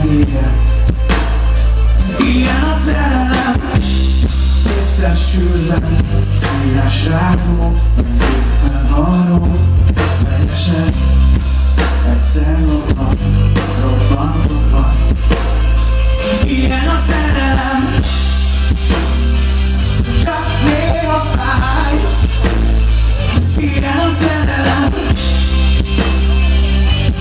szegélye. Ilyen a szerelem, kétszer sűrben, színes rágó, szépen varró, vegyesen, egyszer lopva, robban. Ilyen a szerelem, csak néha fáj. Ilyen a szerelem,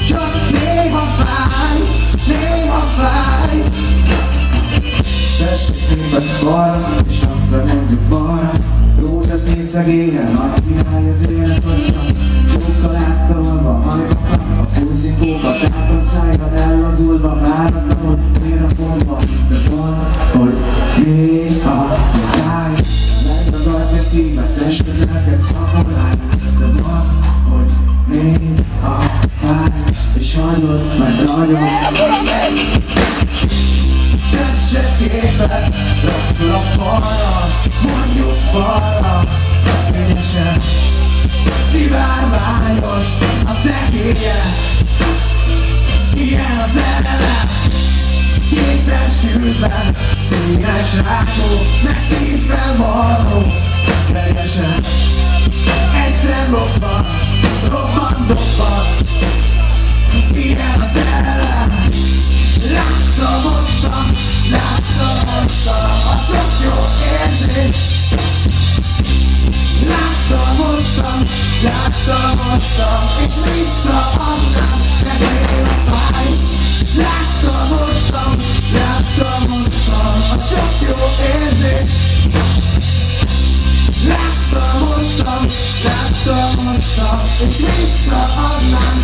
csak néha fáj, néha fáj. Tesséképet falra, és azt bemondjuk balra. Rózsaszín szegélyen, nagy király az élet atya. Csókkal átkarolva, hajbakat, a fúszinkókat átad szájban ellazulva, váratlanul mér a bomba. De van, hogy néha fáj. Megragadni szívet, tested neked szapolány. De van, hogy néha fáj. És hagyod, mert nagyon tesséképet, raktul a falra, mondjuk balra, könnyesen, szivárványos a szegélye. Ilyen a szerelem, kétszer sűrben, színes rákó, meg szívvel varró, könnyesen, egyszer lopva, robbant. Ilyen a szerelem, láttam a sok jó érzés. Láttam, és visszaadnám, segély a fáj. Láttam, a sok jó érzés. Láttam, és visszaadnám,